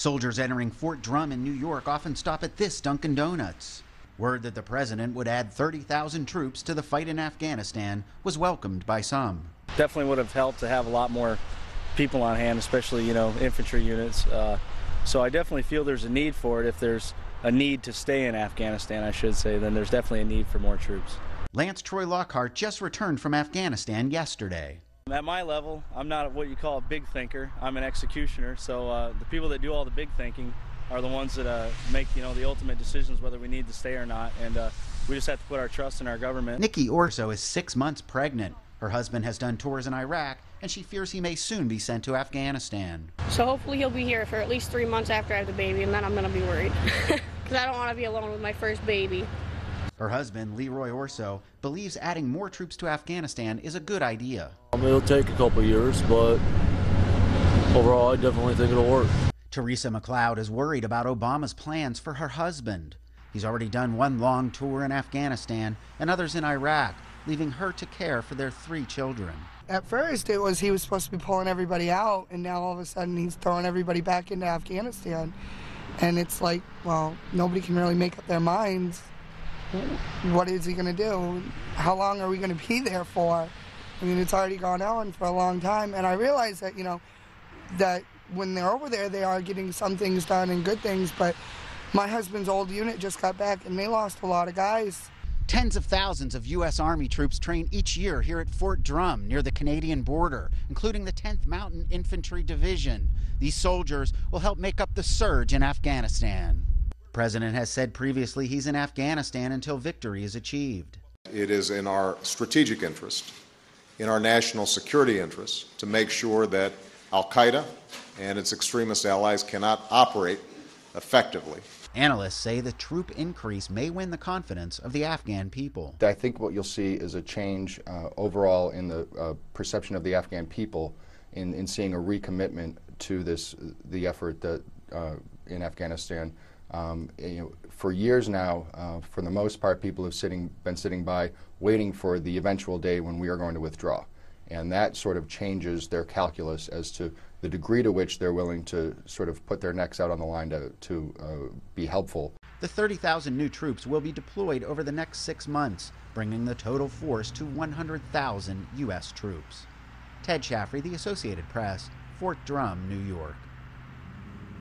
Soldiers entering Fort Drum in New York often stop at this Dunkin' Donuts. Word that the president would add 30,000 troops to the fight in Afghanistan was welcomed by some. Definitely would have helped to have a lot more people on hand, especially, infantry units. So I definitely feel there's a need for it. If there's a need to stay in Afghanistan, I should say, then there's definitely a need for more troops. Lance Troy Lockhart just returned from Afghanistan yesterday. At my level, I'm not what you call a big thinker. I'm an executioner, so the people that do all the big thinking are the ones that make, the ultimate decisions whether we need to stay or not, and we just have to put our trust in our government. NIKI ORSO is 6 months pregnant. Her husband has done tours in Iraq, and she fears he may soon be sent to Afghanistan. So hopefully he'll be here for at least 3 months after I have the baby, and then I'm going to be worried. Because I don't want to be alone with my first baby. Her husband, LEROY ORSO, believes adding more troops to Afghanistan is a good idea. It'll take a couple years, but overall I definitely think it'll work. THERESA McLeod is worried about Obama's plans for her husband. He's already done one long tour in Afghanistan and others in Iraq, leaving her to care for their 3 children. At first he was supposed to be pulling everybody out, and now all of a sudden he's throwing everybody back into Afghanistan. And it's like, well, nobody can really make up their minds. What is he going to do? How long are we going to be there for? I mean, it's already gone on for a long time. And I realize that, that when they're over there, they are getting some things done and good things. But my husband's old unit just got back, and they lost a lot of guys. Tens of thousands of U.S. Army troops train each year here at Fort Drum near the Canadian border, including the 10th Mountain Infantry Division. These soldiers will help make up the surge in Afghanistan. The president has said previously he's in Afghanistan until victory is achieved. It is in our strategic interest, in our national security interest, to make sure that al-Qaeda and its extremist allies cannot operate effectively. Analysts say the troop increase may win the confidence of the Afghan people. I think what you'll see is a change overall in the perception of the Afghan people in seeing a recommitment to the effort that in Afghanistan. For years now, for the most part, people have been sitting by waiting for the eventual day when we are going to withdraw. And that sort of changes their calculus as to the degree to which they're willing to sort of put their necks out on the line to be helpful. The 30,000 new troops will be deployed over the next 6 months, bringing the total force to 100,000 U.S. troops. Ted SHAFFREY, The Associated Press, Fort Drum, New York.